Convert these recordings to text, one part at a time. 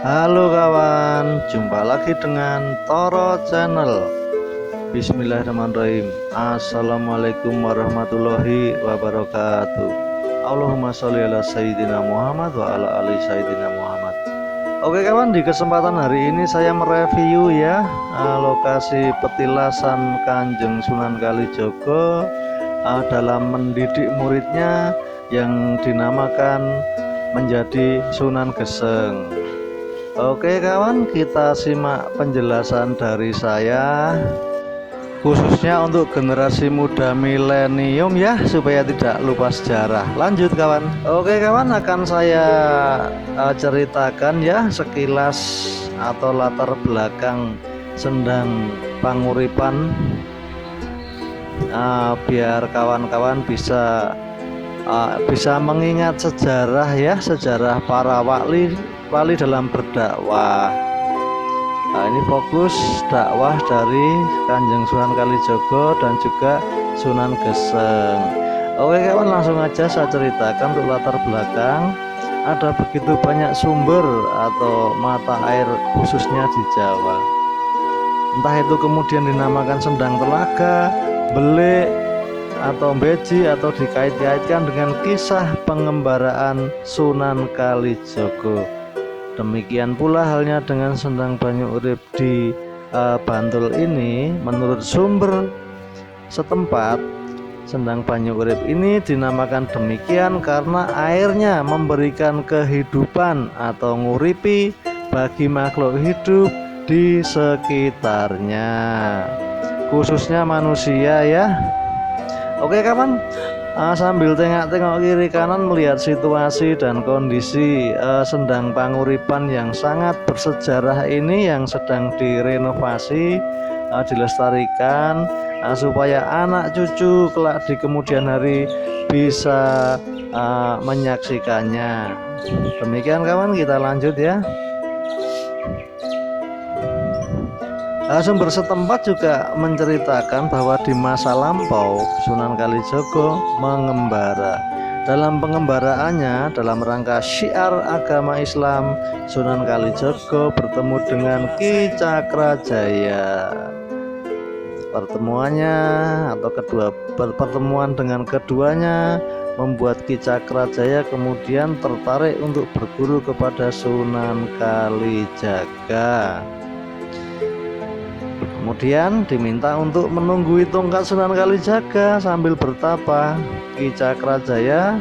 Halo kawan, jumpa lagi dengan Toro Channel. Bismillahirrahmanirrahim. Assalamualaikum warahmatullahi wabarakatuh. Allahumma sholli ala sayyidina Muhammad wa ala ali sayyidina Muhammad. Oke kawan, di kesempatan hari ini saya mereview ya lokasi petilasan Kanjeng Sunan Kalijaga dalam mendidik muridnya yang dinamakan menjadi Sunan Geseng. Oke kawan, kita simak penjelasan dari saya khususnya untuk generasi muda milenium ya, supaya tidak lupa sejarah. Lanjut kawan. Oke kawan, akan saya ceritakan ya sekilas atau latar belakang Sendang Panguripan, biar kawan-kawan bisa mengingat sejarah ya, sejarah para wali dalam berdakwah. Ini fokus dakwah dari Kanjeng Sunan Kalijaga dan juga Sunan Geseng. Oke kawan, langsung aja saya ceritakan untuk latar belakang. Ada begitu banyak sumber atau mata air khususnya di Jawa. Entah itu kemudian dinamakan Sendang Telaga, Belik, atau Beji, atau dikait-kaitkan dengan kisah pengembaraan Sunan Kalijaga. Demikian pula halnya dengan Sendang Banyu Urip di Bantul ini. Menurut sumber setempat, Sendang Banyu Urip ini dinamakan demikian karena airnya memberikan kehidupan atau nguripi bagi makhluk hidup di sekitarnya, khususnya manusia ya. Oke kawan, sambil tengok-tengok kiri kanan melihat situasi dan kondisi Sendang Panguripan yang sangat bersejarah ini yang sedang direnovasi, dilestarikan, supaya anak cucu kelak di kemudian hari bisa menyaksikannya. Demikian kawan, kita lanjut ya. Sumber setempat juga menceritakan bahwa di masa lampau Sunan Kalijaga mengembara. Dalam pengembaraannya dalam rangka syiar agama Islam, Sunan Kalijaga bertemu dengan Ki Cakrajaya. Pertemuan dengan keduanya membuat Ki Cakrajaya kemudian tertarik untuk berguru kepada Sunan Kalijaga. Kemudian diminta untuk menunggui tongkat Sunan Kalijaga sambil bertapa. Ki Cakrajaya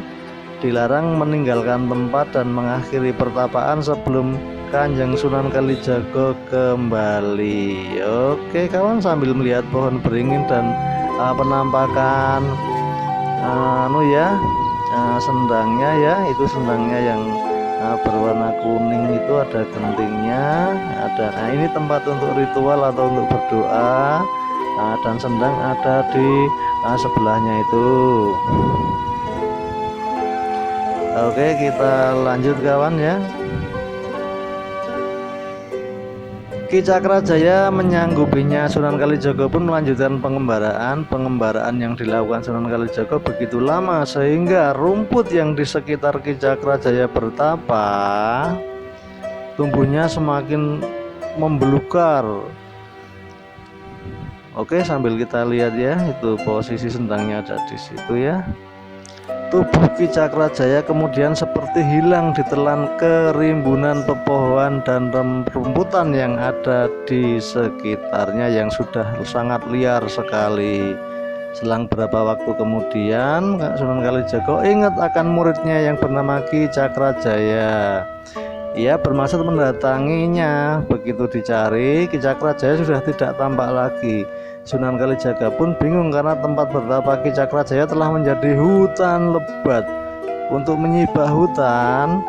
dilarang meninggalkan tempat dan mengakhiri pertapaan sebelum Kanjeng Sunan Kalijaga kembali. Oke kawan, sambil melihat pohon beringin dan penampakan sendangnya ya, itu sendangnya yang berwarna kuning, itu ada gentingnya, nah ini tempat untuk ritual atau untuk berdoa, dan sendang ada di sebelahnya itu. Oke, kita lanjut kawan ya. Ki Cakrajaya menyanggupinya Sunan Kalijaga pun melanjutkan pengembaraan yang dilakukan Sunan Kalijaga begitu lama sehingga rumput yang di sekitar Ki Cakrajaya bertapa tumbuhnya semakin membelukar. Oke, sambil kita lihat ya, itu posisi sendangnya ada di situ ya. Tubuh Ki Cakrajaya kemudian seperti hilang ditelan kerimbunan pepohonan dan rumputan yang ada di sekitarnya yang sudah sangat liar sekali. Selang beberapa waktu kemudian Sunan Kalijaga ingat akan muridnya yang bernama Ki Cakrajaya. Ia bermaksud mendatanginya. Begitu dicari, Ki Cakrajaya sudah tidak tampak lagi. Sunan Kalijaga pun bingung karena tempat bertapa Ki Cakrajaya telah menjadi hutan lebat. Untuk menyibak hutan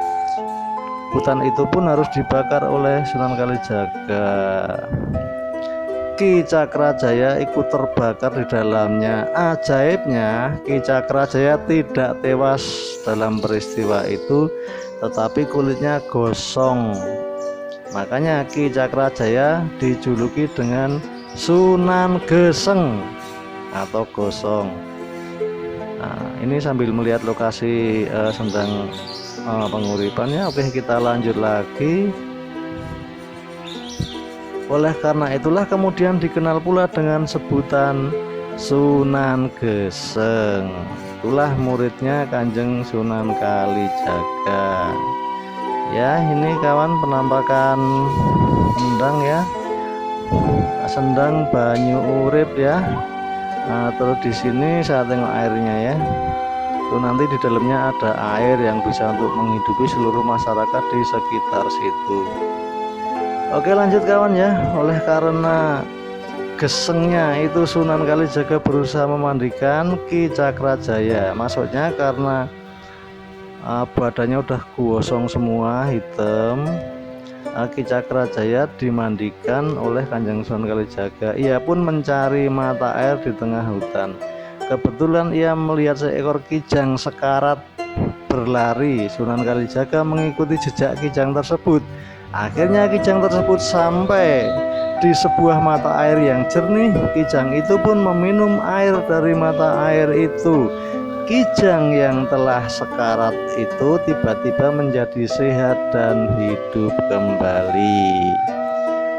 itu pun harus dibakar oleh Sunan Kalijaga. Ki Cakrajaya ikut terbakar di dalamnya. Ajaibnya, Ki Cakrajaya tidak tewas dalam peristiwa itu, tetapi kulitnya gosong. Makanya Ki Cakrajaya dijuluki dengan Sunan Geseng atau Gosong. Nah, ini sambil melihat lokasi Sendang Panguripan ya. Oke, kita lanjut lagi. Oleh karena itulah kemudian dikenal pula dengan sebutan Sunan Geseng. Itulah muridnya Kanjeng Sunan Kalijaga. Ya, ini kawan penampakan sendang ya, sendang banyu urip ya. Nah, terus di sini saya tengok airnya ya. Tuh nanti di dalamnya ada air yang bisa untuk menghidupi seluruh masyarakat di sekitar situ. Oke, lanjut kawan ya. Oleh karena gesengnya itu Sunan Kalijaga berusaha memandikan Ki Cakrajaya. Maksudnya karena badannya udah gosong semua, hitam. Ki Cakrajaya dimandikan oleh Kanjeng Sunan Kalijaga. Ia pun mencari mata air di tengah hutan. Kebetulan ia melihat seekor kijang sekarat berlari. Sunan Kalijaga mengikuti jejak kijang tersebut. Akhirnya kijang tersebut sampai di sebuah mata air yang jernih. Kijang itu pun meminum air dari mata air itu. Kijang yang telah sekarat itu tiba-tiba menjadi sehat dan hidup kembali.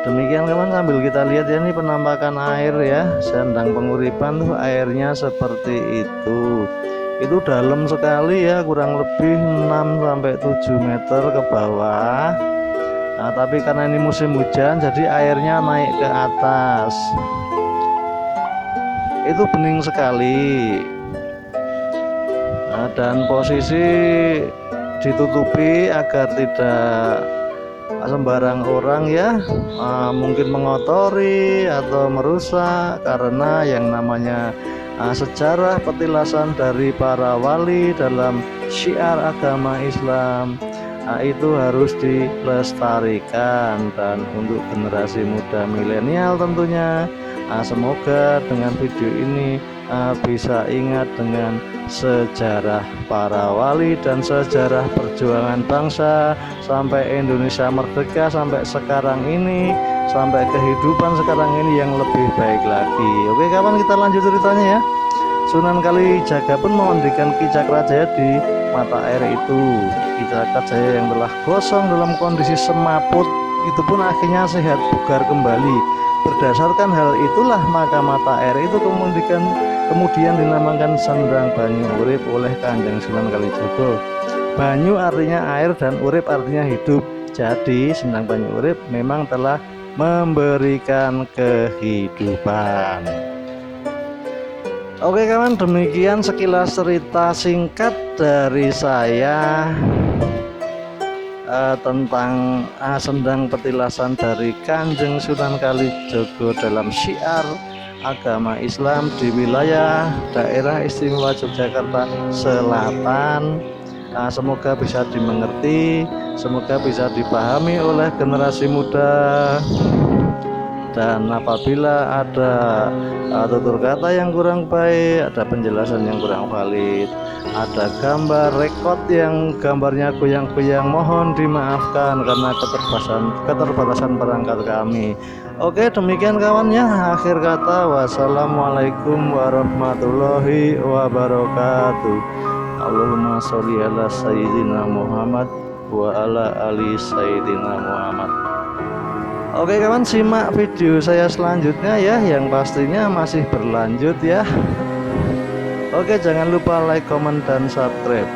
Demikian kawan, sambil kita lihat ya, ini penampakan air ya, sendang penguripan tuh airnya seperti itu. Itu dalam sekali ya, kurang lebih 6-7 meter ke bawah. Nah, tapi karena ini musim hujan jadi airnya naik ke atas. Itu bening sekali. Nah, dan posisi ditutupi agar tidak sembarang orang ya mungkin mengotori atau merusak, karena yang namanya sejarah petilasan dari para wali dalam syiar agama Islam itu harus dilestarikan. Dan untuk generasi muda milenial tentunya semoga dengan video ini bisa ingat dengan sejarah para wali dan sejarah perjuangan bangsa sampai Indonesia merdeka sampai sekarang ini, sampai kehidupan sekarang ini yang lebih baik lagi. Oke kawan, kita lanjut ceritanya ya. Sunan Kalijaga pun memandikan Ki Cakrajaya di mata air itu. Ki Cakrajaya yang telah gosong dalam kondisi semaput itu pun akhirnya sehat bugar kembali. Berdasarkan hal itulah maka mata air itu kemudian dinamakan sendang banyu urip oleh Kanjeng Sunan Kalijaga. Banyu artinya air dan urip artinya hidup. Jadi sendang banyu urip memang telah memberikan kehidupan. Oke kawan, demikian sekilas cerita singkat dari saya tentang sendang petilasan dari Kanjeng Sunan Kalijaga dalam syiar agama Islam di wilayah daerah istimewa Yogyakarta Selatan. Semoga bisa dimengerti, semoga bisa dipahami oleh generasi muda. Dan apabila ada tutur kata yang kurang baik, ada penjelasan yang kurang valid, ada gambar rekod yang gambarnya goyang-goyang, mohon dimaafkan karena keterbatasan perangkat kami. Oke, demikian kawan ya. Akhir kata, wassalamualaikum warahmatullahi wabarakatuh. Allahumma sholli ala sayyidina Muhammad wa ala ali sayyidina Muhammad. Oke kawan, simak video saya selanjutnya ya, yang pastinya masih berlanjut ya. Oke, jangan lupa like, comment, dan subscribe.